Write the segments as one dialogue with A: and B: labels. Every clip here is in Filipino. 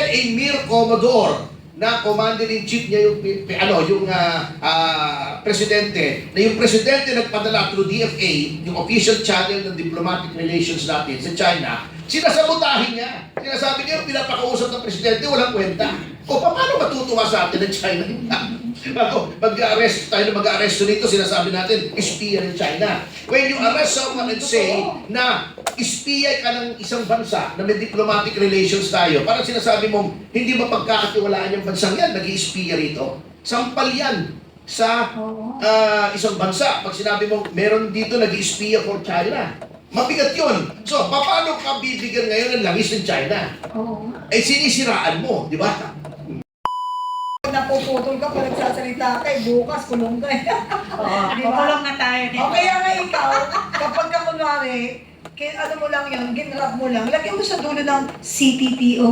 A: a mere Commodore na commander-in-chief niya yung presidente, na yung presidente nagpadala through DFA, yung official channel ng diplomatic relations natin sa China, sinasabotahin niya. Sinasabi niya yung pinapakausap ng presidente, walang kwenta. O paano matutuwa sa atin ng China? Mag-arrest tayo na mag-arresto nito, sinasabi natin, espiya ng China. When you arrest someone and say na espiya ka ng isang bansa na may diplomatic relations tayo, parang sinasabi mong hindi mapagkakatiwalaan yung bansang yan, nag-i-espiya rito. Sampal yan sa isang bansa. Pag sinabi mong meron dito nag-i-espiya for China, mabigat yun. So, paano ka bibigyan ngayon ng langis ng China? Eh, sinisiraan mo, di ba?
B: Napuputol ka pa nagsasalita ka, bukas kulong ka.
C: Kukulong na tayo dito.
B: O kaya nga ikaw, kapag ka kunwari, ano mo lang yun, ginrap mo lang, lagyan mo sa dulo ng CTTO.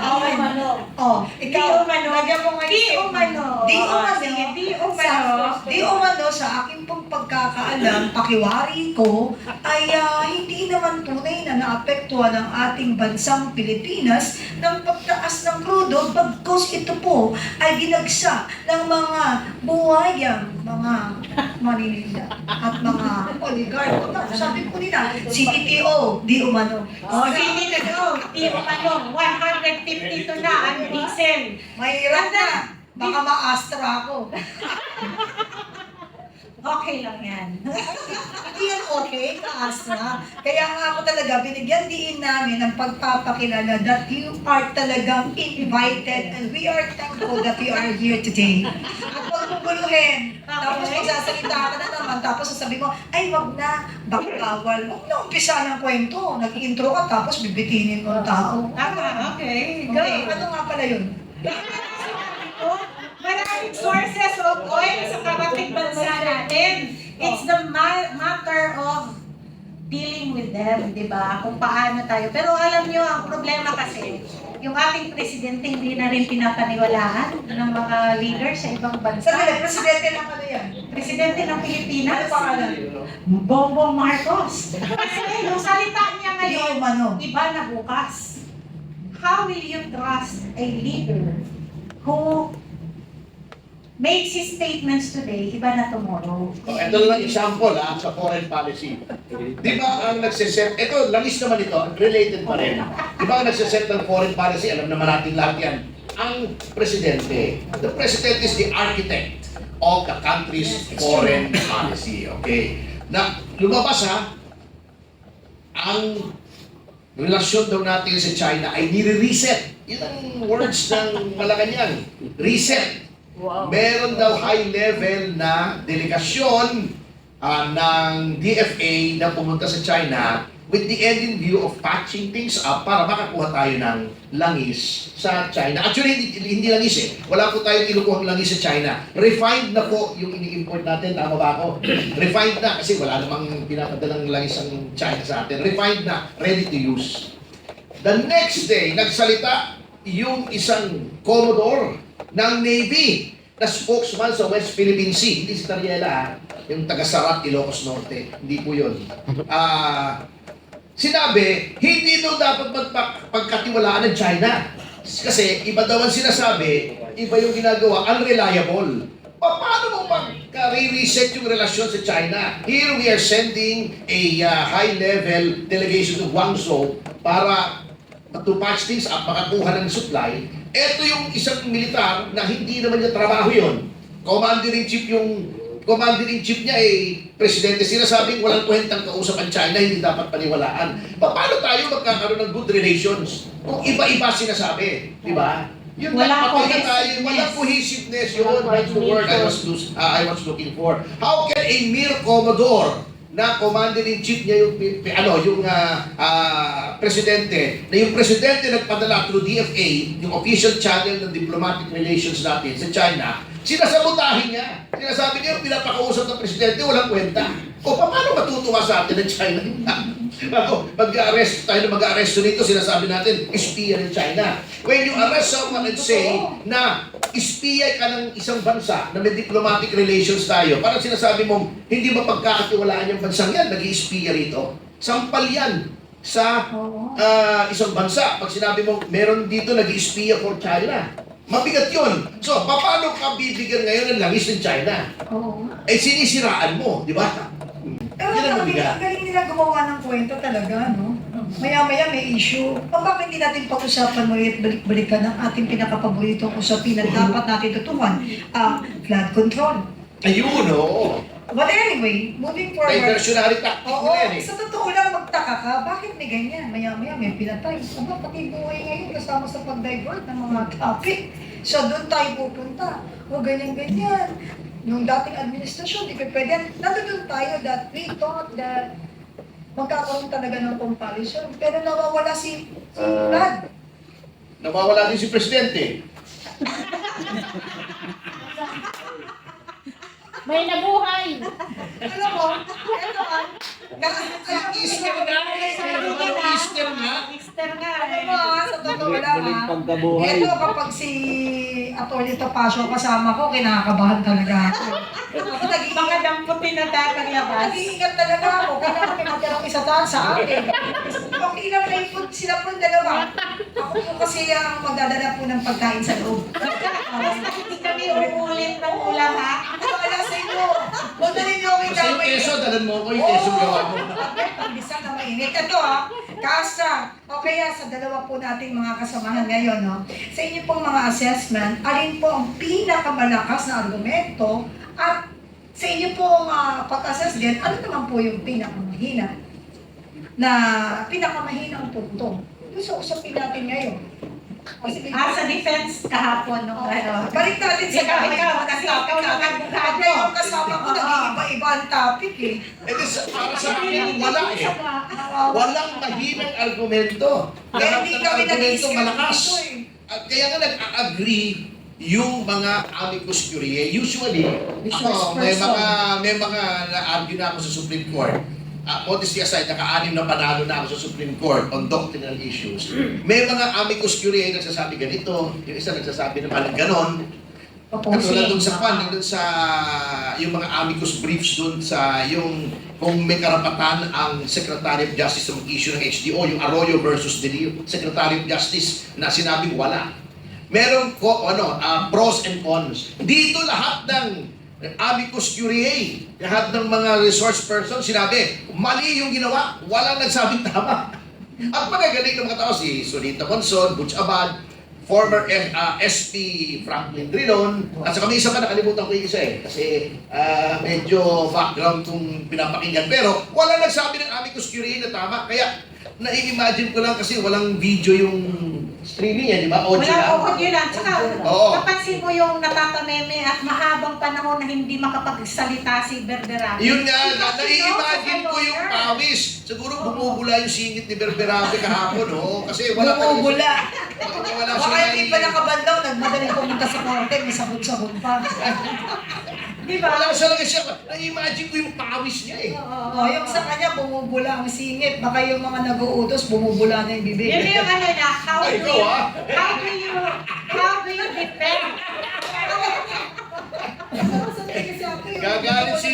C: Okay, mano.
B: Ikaw, lagyan mo ngayon.
C: Di umano.
B: Di umano.
C: Sige, di umano.
B: Di umano sa aking pong pagkakaalam, pakiwari ko, ay hindi naman tunay na naapektuhan ang ating bansang Pilipinas ng pagtaas ng krudo, bagkus ito po ay ginagsa ng mga buhayang, mga maninila at mga oligark. Sabi ko nila, CTTO, di umano.
C: CTTO, di umano. 152 na ang diesel.
B: Mahirap na. Baka ma-astra ako.
C: Okay lang yan.
B: Hindi yan okay, ka-astra. Kaya nga ako talaga, binigyan din namin ng pagpapakilala that you are talagang invited and we are thankful that you are here today. At huwag mong guluhin. Tapos magsasalita ka na naman, tapos sasabi mo, ay wag na, baka bawal. Huwag na umpisa ng kwento. Nag-intro ka, tapos bibitinin mo ang tao.
C: Okay.
B: Okay, ano nga pala yun?
C: Maraming sources of oil sa karating bansa natin. It's the matter of dealing with them, di ba? Kung paano tayo. Pero alam nyo, ang problema kasi, yung ating presidente hindi na rin pinapaniwalaan ng mga leaders sa ibang bansa.
B: Sabi, presidente lang ano yan?
C: Presidente ng Pilipinas.
B: Ano pangalan?
C: Bongbong Marcos. Kasi yung salita niya
B: Di
C: ngayon,
B: umano.
C: iba na bukas. How will you trust a leader who makes his statements today, iba na tomorrow?
A: Ito lang example sa foreign policy. Di ba ang nagsiset, ito, langis naman ito, related pa rin. Di ba ang nagsiset ng foreign policy, alam naman natin lahat yan, ang presidente. The president is the architect of the country's foreign policy. Okay? Na lumabas ang relasyon daw natin sa China ay nire-reset. Yun ang words ng Malacanang. Reset.
D: Wow.
A: Meron daw high-level na delegasyon ng DFA na pumunta sa China with the end in view of patching things up para makakuha tayo ng langis sa China. Actually, hindi langis eh. Wala po tayong kinukuhang langis sa China. Refined na po yung ini-import natin. Tama ba ako? Refined na kasi wala namang pinapadalang langis ang China sa atin. Refined na, ready to use. The next day, nagsalita yung isang Commodore ng Navy na spokesman sa West Philippine Sea. Hindi si Tariela, yung taga-Sarat, Ilocos Norte. Hindi po yun. Sinabi, hindi daw dapat pagkatiwalaan ng China. Kasi iba daw ang sinasabi, iba yung ginagawa, unreliable. Paano mo pagka-reset yung relasyon sa China? Here we are sending a high-level delegation to Guangzhou para to patch things up, makakuha ng supply. Ito yung isang militar na hindi naman niya trabaho yun. Commander-in-chief niya presidente. Sinasabing walang kwentang kausap ang China, hindi dapat paniwalaan. Paano tayo magkakaroon ng good relations kung iba-iba sinasabi? Di ba? Yun
C: Wala
A: walang cohesiveness yun. That's the word I was looking for. How can a mere Commodore na commander-in-chief niya yung presidente, na yung presidente nagpadala through DFA, yung official channel ng diplomatic relations natin sa China, sinasabotahin niya. Sinasabi niya yung pinapakausap ng presidente, walang kwenta. O paano matutuwa sa atin ng China? Mag-arrest tayo na mag-arresto nito, sinasabi natin, espiya ng China. When you arrest someone and say na espiya ka ng isang bansa na may diplomatic relations tayo, parang sinasabi mong hindi mapagkakatiwalaan yung bansang yan, nag-i-espiya rito. Sampal yan sa
B: Oo.
A: isang bansa. Pag sinabi mo, meron dito nag-i-espiya for China. Mabigat yun. So, paano ka bibigyan ngayon ng langis ng China?
B: Oo.
A: Eh, sinisiraan mo, di ba?
B: Pero
A: Yun ang
B: ang
A: mabigat.
B: galing nila gumawa ng kwento talaga, no? Maya-maya may issue. Bakit hindi natin pag-usapan ulit balik-balikan ang ating pinakapaboritong usapin na dapat natin tutukan, ang flood control.
A: Ayun, oo.
B: But anyway, moving forward,
A: Diversionary tactic
B: oo,
A: nila yan eh.
B: sa totoo lang magtaka ka, bakit may ganyan? Maya-maya may pinatay. Aba, pati buhay ngayon kasama sa pag-divert ng mga topic. So, doon tayo pupunta. O, ganyan-ganyan. Yung dating administrasyon, di pa pwede. Nandun tayo that we thought that magkakaroon talaga ng comparison. Pero nawawala si Brad.
A: Nawawala din si Presidente.
D: May nabuhay.
B: Alam mo, ito
A: Easter nga! Easter nga!
C: Easter nga
B: Alam
C: eh.
B: mo, sa totoo lang
E: Muling pagkabuhay.
B: Ito kapag si Atty. Topacio kasama ko, kinakabahan talaga ako. Ako naging
C: Mga damputin na tapaglabas.
B: nag-iingat talaga ako. Kailangan may matirang isa sa akin. Okay lang na yung sila po dalawa. Ako po kasi ang magdadala po ng pagkain sa loob.
C: Hindi kami uulit ng ulam ha.
B: Wala sa inyo. Huwag na ninyo ako
A: Kasi yung
B: ikamay.
A: keso, dalan mo ko yung keso gawa mo.
B: Pagbisan na mainit. Ito Kasa. Okay sa dalawa po nating mga kasamahan ngayon, no? Sa inyo pong mga assessment, alin po ang pinakamalakas na argumento at sa inyo pong pag-assess din, ano naman po yung pinakamahina na pinakamahinang punto? Doon sa usapin natin ngayon. Kasi
C: Sa defense kahapon nung ano.
B: balik natin sa
C: Ikaw, kasi ikaw yung advocado.
B: Yung kasama ko, nag-iiba-iba ang topic eh.
A: Eh, para sa akin, wala eh. Walang mahinang argumento.
B: Kaya
A: Lahat
B: hindi
A: ng
B: kami
A: argumento
B: nag-i-script
A: malakas.
B: dito eh.
A: At kaya nga nag-agree yung mga amicus curiae. Usually, ako, may mga na-argue na ako sa Supreme Court. Modesty aside, naka-anim na panalo na ako sa Supreme Court on doctrinal issues. May mga amicus curiae nagsasabi ganito, yung isa nagsasabi naman ng ganon. Katulad dun sa dun sa yung mga amicus briefs dun sa yung kung may karapatan ang Secretary of Justice na mag-issue ng HDO, yung Arroyo versus the Secretary of Justice na sinabing wala. Meron pros and cons. Dito lahat ng amicus curiae, lahat ng mga resource person sinabi, mali yung ginawa, walang nagsabing tama. At magagaling ng mga tao, si Sonita Monson, Butch Abad, former SP Franklin Drilon, at saka may isa pa, nakalimutan ko yung isa eh, kasi medyo background kung pinapakinggan. Pero walang nagsabi ng amicus curiae na tama, kaya nai-imagine ko lang kasi walang video yung streaming yan, di ba? Audio
C: Wala
A: lang.
C: ko yun lang. Tsaka,
A: Oo.
C: napansin mo yung natatameme at mahabang panahon na hindi makapagsalita si Berberabe.
A: Yun nga, nai-imagine ko yung pawis. Siguro bumubula yung singit ni Berberabe kahapon, no? Kasi wala
B: Bumubula.
A: wala
B: Baka
A: siya
B: hindi pa nakabandaw, nagmadaling pumunta sa korte, may sabon-sabon pa.
C: Di ba?
A: Wala talaga siya. Nai-imagine ko yung pawis niya eh.
B: O, yung sa kanya, bumubula ang singit. Baka yung mga nag-uutos, bumubula na yung bibig.
C: Yun yung ano na, how
A: Ay,
C: do
A: ikaw,
C: you,
A: ah.
C: how do you defend?
A: Gagalit si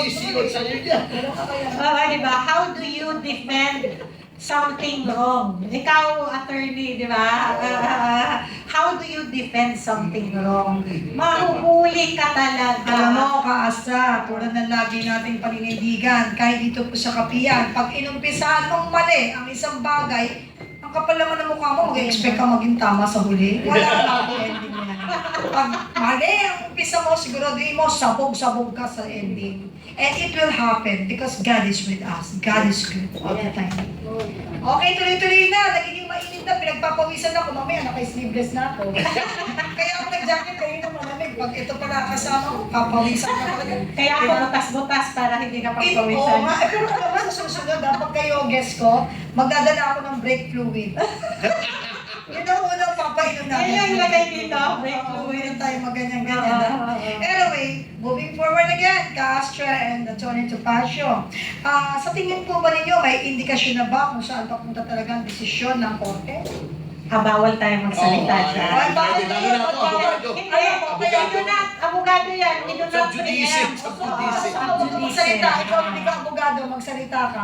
A: Sigot sa inyo niya.
C: Di ba? How do you defend something wrong? Ikaw, attorney, di ba? How do you defend something wrong? Mahuhuli ka talaga.
B: Alam mo, kaasa, tulad ng lagi nating paninindigan, kahit dito po sa kapiyan, pag inumpisahan mong mali ang isang bagay, ang kapal naman ng mukha mo, mag-expect ka maging tama sa huli. Wala na ako ending yan. Pag mali ang umpisa mo, siguraduhin mo, sabog-sabog ka sa ending. And it will happen because God is with us. God is good all the time. Okay, tuloy-tuloy na. Nagiging mainit na. Pinagpapawisan ako. Mamaya, naka-sleeveless na ako. Kaya ako nag-jacket kayo na malamig. Pag ito pala kasama mo, papawisan ka talaga.
C: Kaya ako butas-butas para hindi ka
B: Oo
C: pagpawisan.
B: nga. Pero alam mo, sa susunod, dapat kayo, guest ko, magdadala ako ng brake fluid. Yun ang unang papainom natin.
C: Yan yung lagay dito, brake fluid.
B: Huwag tayo maganyan-ganyan. Anyway, moving forward again, Castra and Atty. Topacio. Sa tingin po ba ninyo, may indikasyon na ba kung saan papunta talaga ang desisyon ng korte?
C: bawal tayo magsalita dyan.
B: Ay, bakit
A: Lalo na ako, abogado.
C: Hindi, ito na, abogado yan. Ito na
A: Sa judice, sa judice.
B: Huwag ka magsalita. Ikaw, hindi ka abogado, magsalita ka.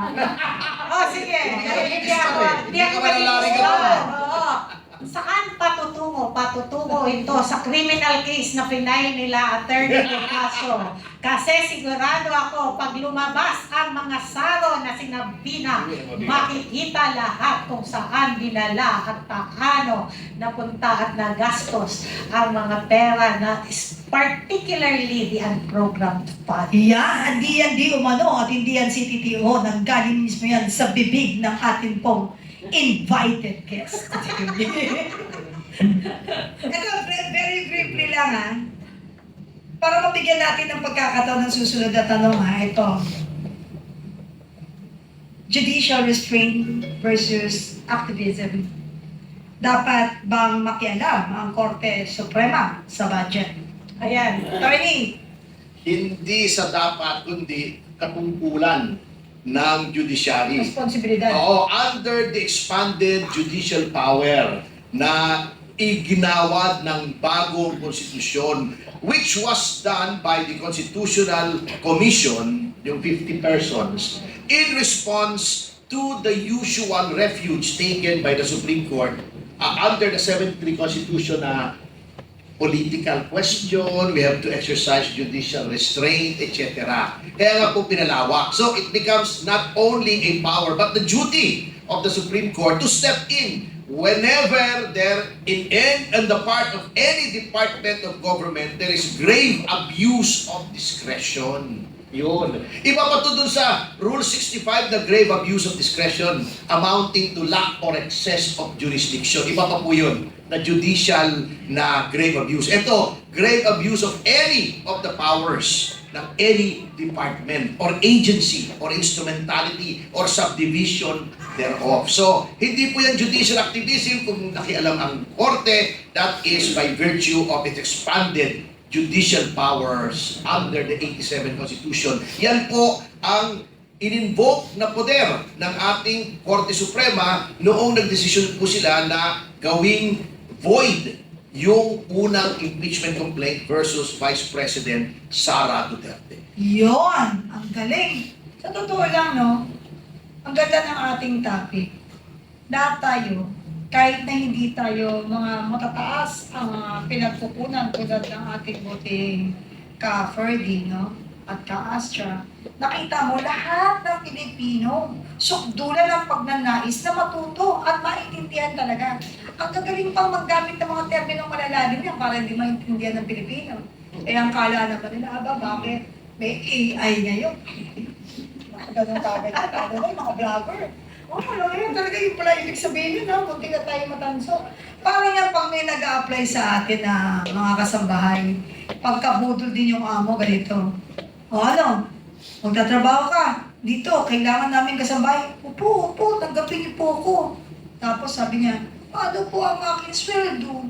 C: Oh, sige. Hindi ako
A: malalaring ako.
C: Oo. Saan patutungo? Patutungo ito sa criminal case na pinay nila Attorney Picasso. Kasi sigurado ako, pag lumabas ang mga saro na sinabi na, makikita lahat kung saan dinala at paano napunta at nagastos ang mga pera na particularly the unprogrammed fund.
B: Yan, hindi umano at hindi yan si TTO. Nanggaling mismo yan sa bibig ng atin pong invited guest. Ito, very briefly lang ha. Para mabigyan natin ng pagkakataon ng susunod na tanong ha. Ito. Judicial restraint versus activism. Dapat bang makialam ang Korte Suprema sa budget?
C: Ayan.
B: Attorney,
A: Hindi sa dapat, kundi katungkulan ng judiciary.
B: responsibilidad.
A: Oo, under the expanded judicial power na iginawad ng bagong konstitusyon, which was done by the Constitutional Commission, yung 50 persons, in response to the usual refuge taken by the Supreme Court under the 73 Constitution na political question, we have to exercise judicial restraint, etc. Kaya nga po pinalawak. So it becomes not only a power, but the duty of the Supreme Court to step in whenever there, on the part of any department of government, there is grave abuse of discretion. Yun. Iba pa to dun sa Rule 65 na grave abuse of discretion amounting to lack or excess of jurisdiction. Iba pa po yun na judicial na grave abuse. Ito, grave abuse of any of the powers ng any department or agency or instrumentality or subdivision thereof. So, hindi po yan judicial activism kung nakialam ang korte. That is by virtue of its expanded judicial powers under the 87 Constitution. Yan po ang in-invoke na poder ng ating Korte Suprema noong nagdesisyon po sila na gawing void yung unang impeachment complaint versus Vice President Sara Duterte.
B: Yon, ang galing. Sa totoo lang, no, ang ganda ng ating topic. Lahat tayo, kahit na hindi tayo mga matataas ang pinagkukunan tulad ng ating buting ka-Ferdy, no, at ka-Astra, nakita mo lahat ng Pilipino, sukdulan ang pagnanais na matuto at maintindihan talaga. Ang gagaling pang maggamit ng mga terminong malalalim yan para hindi maintindihan ng Pilipino. Eh, ang kala naman nila, bakit? May AI ngayon. Ganun kagad yan. Ano na, mga vlogger. Oh, alam mo yun, talaga yung pala ibig sabihin yun, no? Munti na tayo matanso. Parang yan pag may nag-a-apply sa atin na mga kasambahay, pagkabudol din yung amo, ganito. O ano, magtatrabaho ka, dito, kailangan namin kasambahay. Upo, tanggapin niyo po ako. Tapos sabi niya, ano po ang aking sweldo?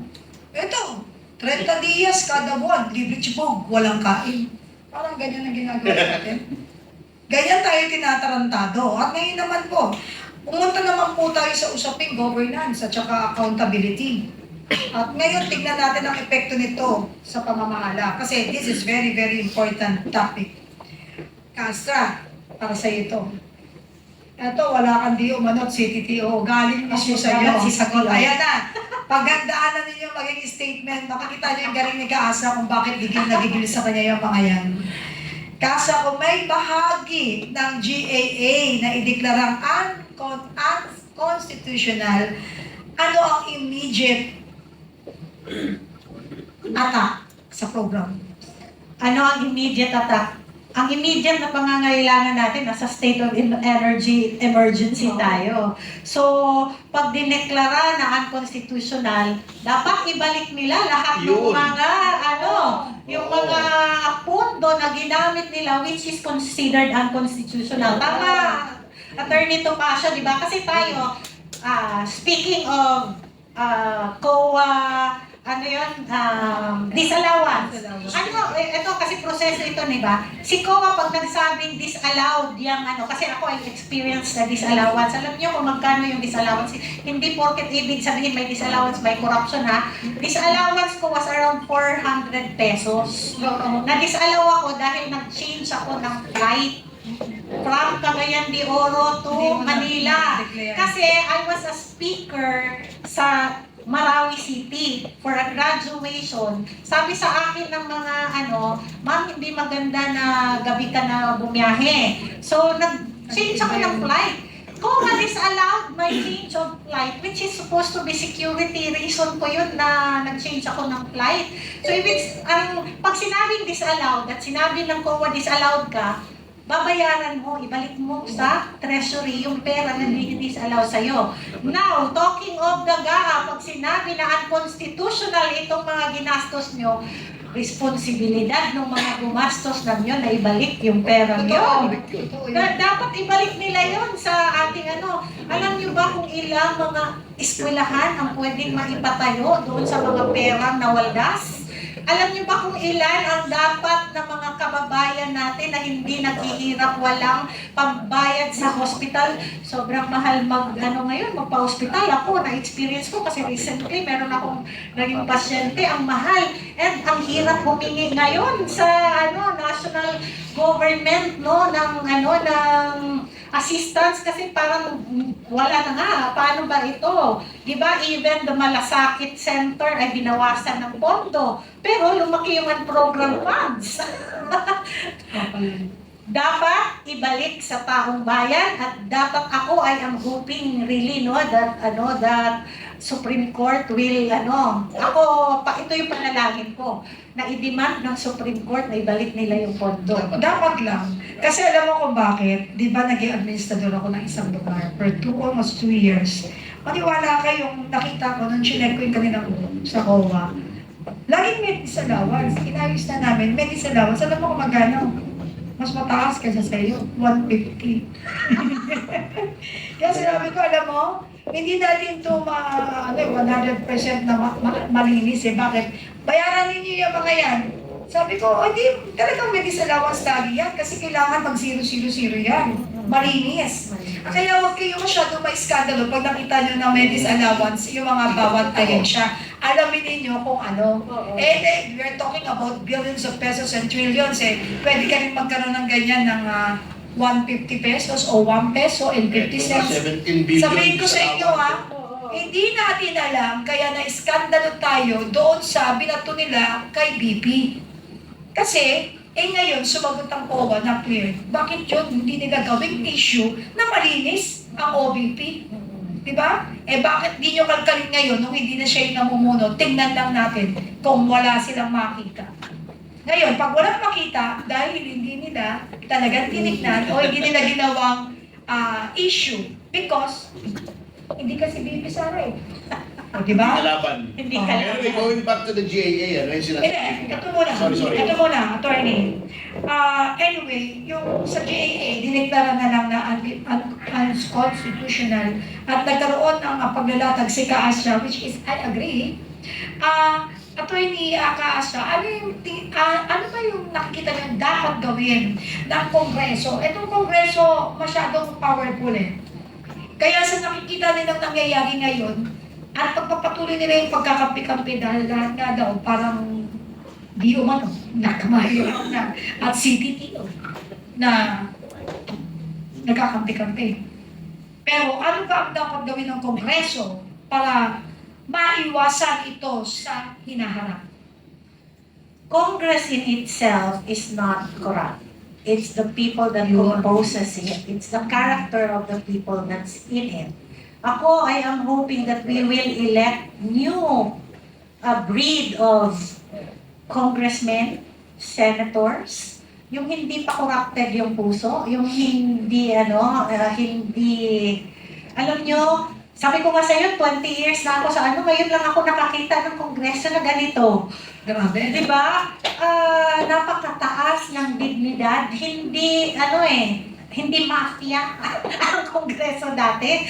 B: Ito, 30 dias kada buwan, libre chibog, walang kain. Parang ganyan ang ginagawa natin. Ganyan tayo tinatarantado. At ngayon naman po, pumunta naman po tayo sa usaping governance at saka accountability. At ngayon, tignan natin ang epekto nito sa pamamahala. Kasi this is very, very important topic. Kastra, para sa ito. Ito, wala kang di umanot si TTO. Galing mismo sa iyo ang sagot. Ayan na. Paghandaan na ninyo maging statement. Makikita niyo yung galing ni Kaasa kung bakit gigil na gigil sa kanya yung mga yan. Kaasa, kung may bahagi ng GAA na ideklarang unconstitutional, ano ang immediate attack sa program?
C: Ano ang immediate attack? Ang immediate na pangangailangan natin, nasa state of energy emergency tayo. So, pag dineklara na unconstitutional, dapat ibalik nila lahat ng
A: Yun.
C: mga, yung mga pondo na ginamit nila which is considered unconstitutional. Tama, Attorney Topacio, di ba? Kasi tayo, speaking of COA, ano yun, disallowance. Ano, ito kasi proseso ito, di ba? Si COA pag nagsabing disallowed yung ano, kasi ako ay experience na disallowance. Alam niyo kung magkano yung disallowance? Hindi porket ibig sabihin may disallowance, may corruption ha. Disallowance ko was around 400 pesos. Na-disallow ako dahil nag-change ako ng flight from Cagayan de Oro to Manila. Kasi I was a speaker sa Marawi City for a graduation. Sabi sa akin ng mga ano, ma'am, hindi maganda na gabi ka na bumiyahe. So, nag-change ako ng flight. Kung na-disallowed my change of flight, which is supposed to be security reason ko yun na nag-change ako ng flight. So, pag sinabing disallowed at sinabi ng COA disallowed ka, babayaran mo, ibalik mo sa treasury yung pera na hindi-disallow sa'yo. Now, talking of the GAA, pag sinabi na unconstitutional itong mga ginastos nyo, responsibilidad ng mga gumastos na nyo na ibalik yung pera nyo. Dapat ibalik nila yon sa ating ano. Alam nyo ba kung ilang mga eskwelahan ang pwedeng maipatayo doon sa mga perang nawaldas? Alam niyo ba kung ilan ang dapat na mga kababayan natin na hindi naghihirap, walang pambayad sa hospital? Sobrang mahal ngayon, magpa-hospital. Ako, na-experience ko kasi recently meron akong naging pasyente, ang mahal. And ang hirap humingi ngayon sa national government ng assistance kasi parang wala na nga. Paano ba ito? Diba, even the Malasakit Center ay binawasan ng pondo. Pero lumaki yung program funds. Dapat ibalik sa taong bayan at dapat ako ay am hoping really that Supreme Court will ito yung panalangin ko na i-demand ng Supreme Court na ibalik nila yung pondo.
B: Dapat lang. Kasi alam mo kung bakit, di ba naging administrador ako ng isang lugar for almost 2 years. Maniwala kayong nakita ko nung chinek ko yung kanilang sa COA. Laging may disallowance. Inayos na namin, may disallowance. Alam mo kung magkano? Mas mataas kaysa sa iyo, 150. Kaya sinabi ko, alam mo, hindi natin ito 100% na malinis eh. Bakit? Bayaran ninyo yung mga yan. Sabi ko, hindi, talagang may disallowance lagi yan kasi kailangan mag 000 yan. Malinis. Kaya huwag kayo masyadong ma-iskandalo pag nakita nyo na may disallowance yung mga bawat ahensya. Alamin ninyo kung ano. We're talking about billions of pesos and trillions eh. Pwede ka rin magkaroon ng ganyan ng 150 pesos o 1 peso and 50 cents.
A: 17 billion.
B: Sabihin ko sa inyo hindi natin alam kaya na-iskandalo tayo doon sa binato nila kay BP. Kasi, ngayon, sumagot ang COA na clear. Bakit yun? Hindi nila gawing issue na malinis ang OBP. Diba? Bakit di nyo kalkalin ngayon nung hindi na siya yung namumuno? Tingnan lang natin kung wala silang makita. Ngayon, pag walang makita, dahil hindi nila talagang tinignan o hindi nila ginawang issue because hindi kasi BP Sara eh. Diba?
A: Nalaban.
C: Hindi ka lang.
A: Anyway, going back to the GAA, ano yung sinasabi?
B: Hindi, ito muna.
A: Sorry.
B: Ito muna, attorney. Anyway, yung sa GAA, dineklara na lang na unconstitutional at nagkaroon ng paglalatag si Kaasya, which is, I agree. Attorney Kaasya, ano ba yung nakikita niyo dapat gawin ng Kongreso? Itong Kongreso masyadong powerful eh. Kaya sa nakikita nilang nangyayari ngayon, at pagpapatuloy nila yung pagkakampi-kampi dahil lahat nga daw parang di umano, nakamayo na at CTTO na nagkakampi-kampi. Pero ano ba ang dapat gawin ng Kongreso para maiwasan ito sa hinaharap?
C: Congress in itself is not corrupt. It's the people that composes it. It's the character of the people that's in it. Ako, I am hoping that we will elect new breed of congressmen, senators, yung hindi pa corrupted yung puso, yung hindi, alam nyo, sabi ko nga sa'yo, 20 years na ako sa ngayon lang ako nakakita ng kongreso na ganito.
B: Grabe.
C: Diba? Napakataas ng dignidad, hindi mafia ang kongreso dati.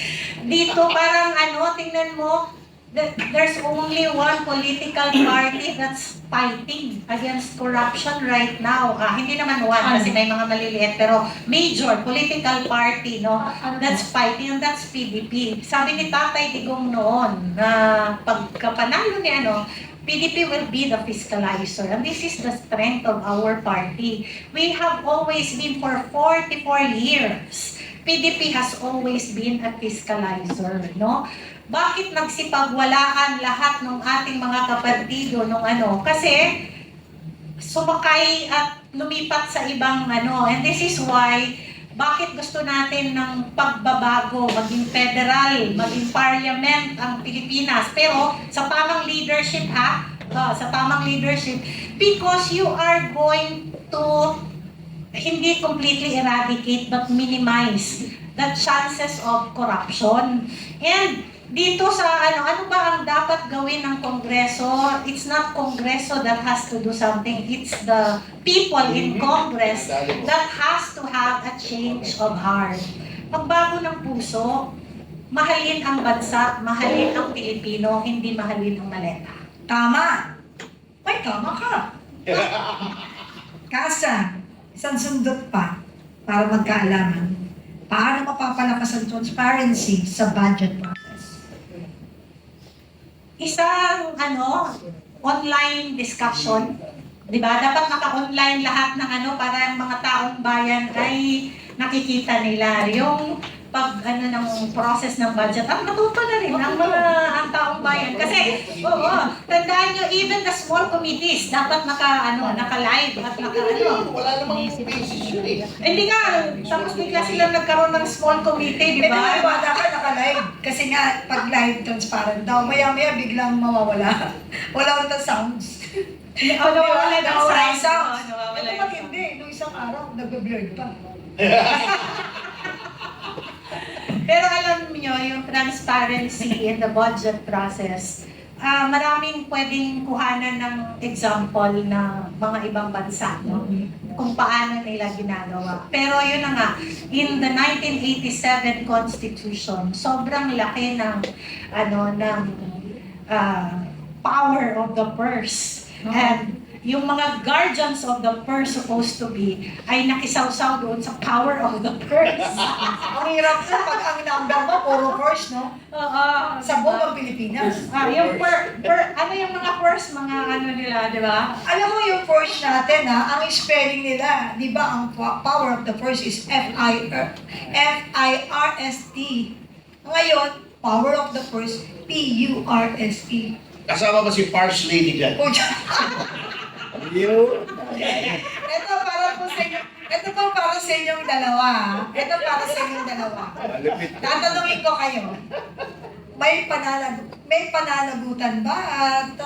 C: Dito parang tingnan mo, there's only one political party that's fighting against corruption right now. Hindi naman one kasi may mga maliliit, pero major political party, no, that's fighting, and that's PDP. Sabi ni Tatay Digong noon na pagkapanalo ni PDP will be the fiscalizer, and this is the strength of our party. We have always been for 44 years. PDP has always been a fiscalizer, no? Bakit nagsipagwalaan lahat ng ating mga kapartido nung Kasi sumakay at lumipat sa ibang and this is why bakit gusto natin ng pagbabago, maging federal, maging parliament ang Pilipinas. Pero sa tamang leadership because you are going to hindi completely eradicate but minimize the chances of corruption. And dito sa ano ba ang dapat gawin ng Kongreso? It's not Kongreso that has to do something. It's the people in Congress that has to have a change of heart. Pagbago ng puso, mahalin ang bansa, mahalin ang Pilipino, hindi mahalin ang maleta.
B: Tama! May tama ka. Kasa, isang sundot pa para magkaalaman. Paano mapapalakas ang transparency sa budget process?
C: Isang online discussion, 'di ba? Dapat naka-online lahat ng para ang mga taong bayan ay nakikita nila yung ng process ng budget. At matuto na rin ang taong bayan. Kasi, tandaan nyo, even the small committees, dapat naka-live at
A: Wala namang basis yun eh.
C: Hindi nga, tapos bigla sila nagkaroon ng small committee, di ba?
B: Wala ka naka-live. Kasi nga, pag live transparent daw, maya-maya biglang mawawala. Wala ulit ang sounds.
C: Nawawala ng
B: Nawawala ang
C: sounds.
B: sounds. Ito mag-hindi. Nung isang araw, nag-blurred pa.
C: Pero alam niyo, yung transparency in the budget process, maraming pwedeng kuhanan ng example na mga ibang bansa, no? Kung paano nila ginagawa. Pero yun na nga, in the 1987 Constitution, sobrang laki ng power of the purse. And yung mga guardians of the purse supposed to be ay nakisawsaw doon sa power of the purse.
B: Ang hirap na pag ang number mo, puro first, no? Sa buong Pilipinas.
C: Yung yung mga purse, mga nila, di ba?
B: Alam mo yung first natin, ang spelling nila, di ba, ang power of the first is F-I-R-S-T. Ngayon, power of the first, P-U-R-S-E.
A: Kasama ba si Pars Lady dyan?
B: Ito para po sa inyo. Ito po para sa inyong dalawa. Ito para sa inyong dalawa. Tatanungin ko kayo. May pananagutan ba? At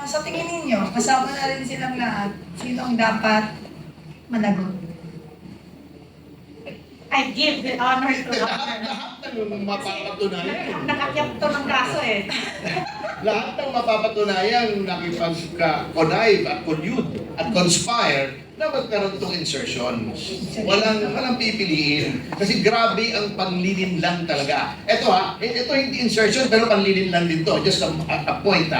B: sa tingin ninyo, kasama na rin silang lahat. Sino ang dapat managot?
C: I give the honor to honor.
A: Lahat ng mapapatunayan.
C: Nakakyap to ng kaso eh.
A: Lahat ng mapapatunayan nakipag-connive at collude at conspire na magkaroon itong insertion. Walang pipiliin. Kasi grabe ang panlilin lang talaga. Ito hindi insertion pero panlilin lang din to. Just a point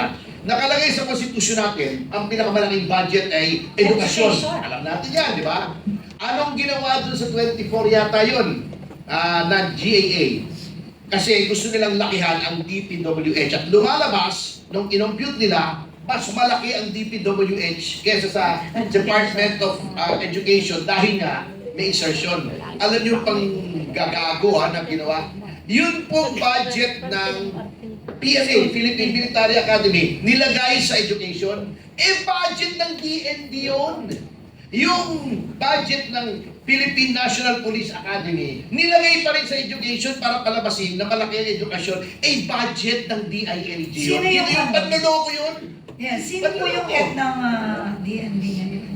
A: Nakalagay sa konstitusyon natin, ang pinakamalaking budget ay edukasyon. Alam natin yan, di ba? Anong ginawa dun sa 24 yata yun na GAA? Kasi gusto nilang lakihan ang DPWH at lumalabas nung inompute nila, mas malaki ang DPWH kesa sa Department of Education dahil nga may insertion. Alam niyo pang gagago na ginawa? Yun pong budget ng PMA, Philippine Military Academy, nilagay sa education. Budget ng DND yun. Yung budget ng Philippine National Police Academy, nilagay pa rin sa education para palabasin na malaki ang edukasyon. Budget ng DILG yun.
B: Sino yung
A: panloloko yun?
B: Yes, sino po yung head ng DND ngayon?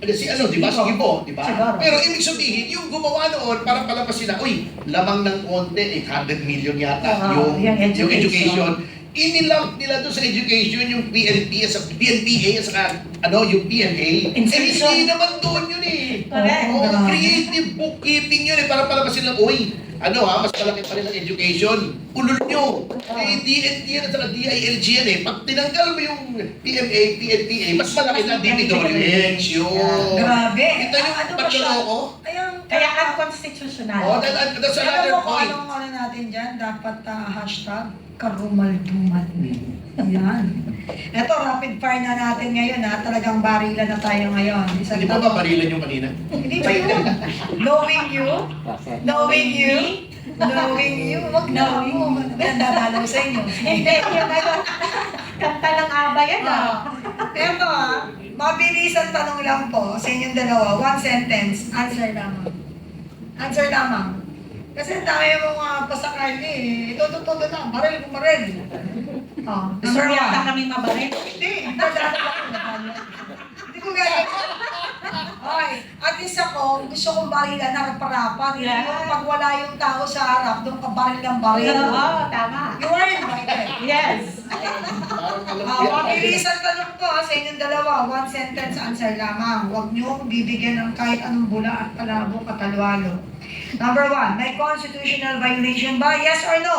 A: Si di ba? Sige po, di ba?
B: Siguro.
A: Pero ibig sabihin, yung gumawa noon para palabasin na, lamang ng konti, 100 million yata yung education. Inilump nila doon sa education yung PNPA at saka yung PNA. Hindi naman doon yun eh.
C: Correct.
A: Creative bookkeeping yun para palabasin lang, mas malaki pa rin ang education. Ulol nyo. DNT yan at saka DILG yan eh. Pag tinanggal mo yung PMA, PNPA, mas malaki na DPWH. Yun.
B: Grabe.
A: Ito yung
B: Ano ba siya?
A: pagluloko.
B: Ayun,
C: Kaya unconstitutional.
A: Oh, that's
B: alam
A: another
B: mo kung
A: point.
B: anong ano natin dyan? Dapat hashtag karumalduman. Ayan. Ito, rapid fire na natin ngayon ha. Talagang barilan na tayo ngayon. Isang
A: Hindi pa
B: tanong.
A: ba barilan yung kanina?
B: Hindi ba yun? Knowing you, knowing you, knowing you, wag na ako. Nandadalaw sa inyo.
C: Hindi, yung ano, kanta ng aba yan
B: Pero mabilis ang tanong lang po sa inyong dalawa. One sentence, answer lamang. Answer lamang. Kasi tayo mga pasakay eh. Ito na, baril kung baril.
C: Gusto
B: Number
C: mo yata
B: one.
C: kami mabaril?
B: Hindi, dadalo ako. Hindi ko gaya. Okay, at isa ko, gusto kong barilan na harap-harapan. Hindi
C: Yeah.
B: yung pag wala yung tao sa harap, doon ka baril ng baril.
C: Oo, tama.
B: You are invited.
C: Yes.
A: Parang alam ko yan.
B: Mabilis ang tanong ko sa inyong dalawa. One sentence answer lamang. Huwag niyo akong bibigyan ng kahit anong bula at palabo katalwalo. Number one, may constitutional violation ba? Yes or no?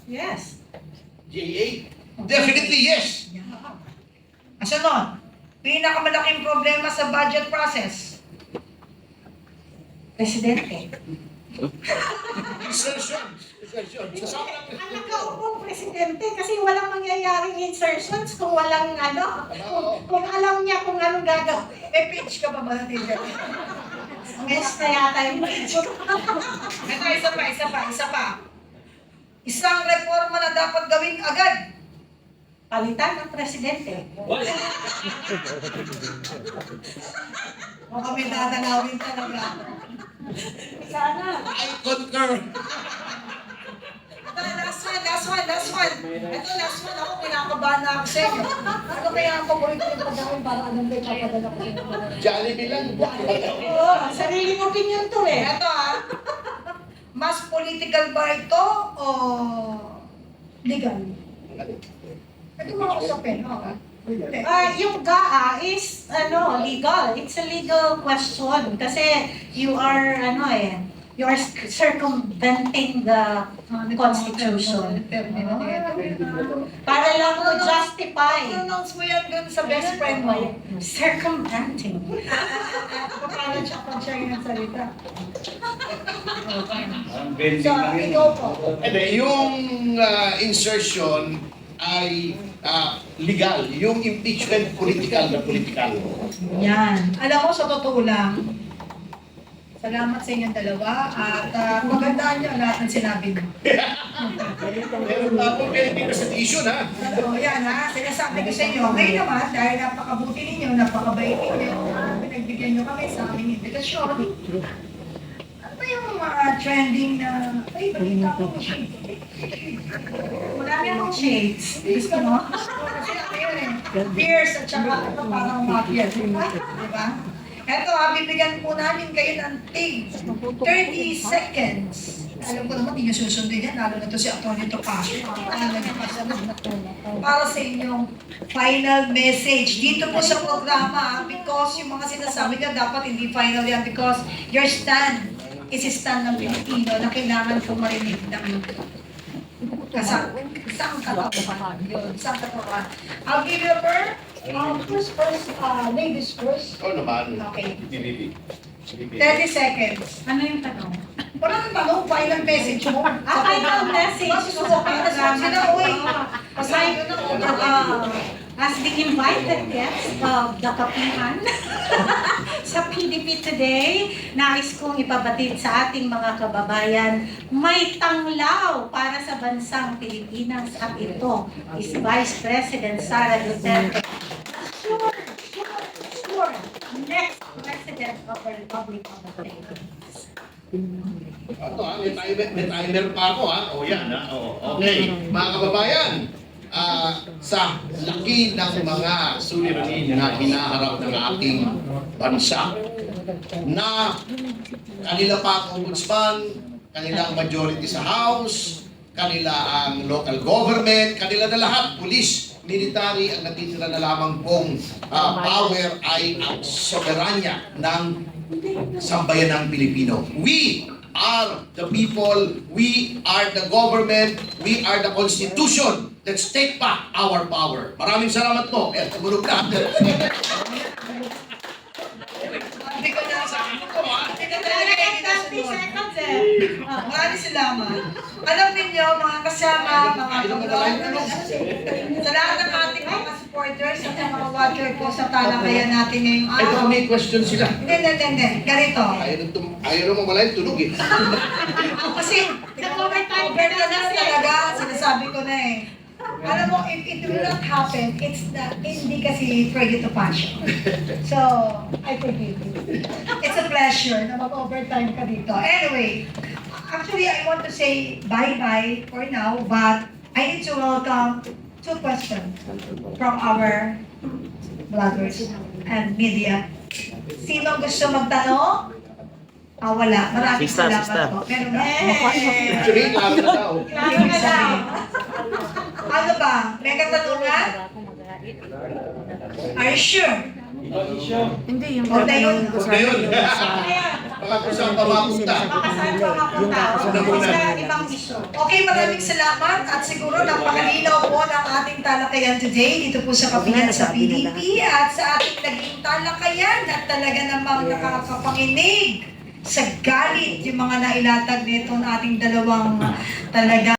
C: Yes.
A: GA? Definitely yes.
B: Kasunod, pinakamalaking problema sa budget process.
C: Presidente.
A: Insertion.
C: Ang nakaupong presidente kasi walang mangyayaring insertions kung walang kung alam niya kung anong gagawin.
B: Pitch ka pa ba natin dyan?
C: Mess na yata yung
B: Ito, isa pa. Isang reforma na dapat gawin agad.
C: palitan ng presidente.
B: O kami dadalawin talaga.
C: Sana.
A: I concur.
B: Last one. Ito, last one. Ako, kinakabahan na ako sa inyo. Ano kaya ang paborito yung pagkain para anong may papadala ko sa inyo?
A: Jollibee lang.
C: Oo, sariling opinion to eh.
B: Ito mas political ba ito o legal? Ito mga usapin, okay?
C: Yung GAA is legal. It's a legal question kasi you are you are circumventing the Constitution. Para lang to justify.
B: Pronounce mo yan dun sa best friend mo.
C: Circumventing.
B: Paano siya pag siya yung salita?
D: Ang bending
B: So,
D: lang yun.
B: ikaw po.
A: Hindi, yung insertion ay legal. Yung impeachment, political na political.
B: Yan. Alam mo, sa totoo lang, salamat sa inyong dalawa at magandaan niyo ang lahat ng sinabi mo.
A: Meron pa akong presentation ha.
B: So, yan ha, sinasabi ko sa inyo. Ngayon naman, dahil napakabuti ninyo, napakabait ninyo, pinagbigyan nyo kami sa aming invitasyon. Ano ba yung mga trending na, ay, balita ko mo shades. Marami akong shades. Gusto mo? Kasi ano yun eh. Beers at saka ito parang mafia. Diba? Eto bibigyan po namin kayo ng tig 30 seconds. Alam ko naman, hindi nyo susundin yan, lalo na to si Antonio Topacio. Para sa inyong final message dito po sa programa, because yung mga sinasabi niya dapat hindi final yan because your stand is a stand ng Pilipino na kailangan po marinig ng isang katotohanan. Isang katotohanan. I'll give you a bird. First, ladies first.
A: Oo naman.
B: Okay.
A: Hindi.
B: 30 seconds.
C: Ano yung tanong?
B: Wala nang tanong, final message mo.
C: Final message.
B: Mas gusto ko para sa sila, uy. Pasahin ko na
C: As the invited guest of the Kapihan sa PDP Today, nais kong ipabatid sa ating mga kababayan, may tanglaw para sa bansang Pilipinas at ito is Vice President Sara Duterte. Sure. Next President of the Republic of the Philippines.
A: Ito may timer pa ako ha. O yan ha. Okay. Mga kababayan, sa laki ng mga suliranin na hinaharap ng ating bansa na kanila pa ang ombudsman, kanila ang majority sa House, kanila ang local government, kanila na lahat, police, military, ang natitira na lamang pong power ay ang soberanya ng sambayanang Pilipino. We are the people, we are the government, we are the constitution. Let's take back our power. Maraming salamat po. Eh, tagulog na.
B: Hindi ko na sa
A: Ito ha.
B: Hindi ko talaga yung
C: 30
B: nasunod.
C: seconds eh.
B: Maraming salamat. Alam ninyo, mga kasama, mga kablog, sa lahat ng ating mga supporters at mga watcher po sa talakayan natin ngayong
A: Ito
B: araw.
A: may question sila.
B: Hindi. Ganito.
A: Ayaw naman wala yung tunog eh.
B: Kasi,
C: Nag-overtime
B: over
C: ka
B: na
C: na kasi.
B: talaga, sinasabi ko na eh. Alam mo, if it will not happen, hindi kasi for you to passion. So, I forgive you. It's a pleasure na mag-overtime ka dito. Anyway, actually, I want to say bye-bye for now, but I need to welcome two questions from our bloggers and media. Sino gusto magtanong? Wala. Maraming salamat po. Meron na.
A: Actually, klaro na daw.
C: Klaro na daw.
B: Ano ba? May katanungan? Are you sure?
D: Hindi, yung
B: Huwag na yun.
A: Huwag na yun.
C: Ayan.
A: Baka kung saan pa mapunta.
C: Baka saan pa mapunta. O sa ibang issue.
B: Okay, maraming salamat at siguro napakalinaw po ng ating talakayan today dito po sa kabinet sa PDP at sa ating naging talakayan at talaga namang nakakapanginig sa galit yung mga nailatag nito ng ating dalawang talaga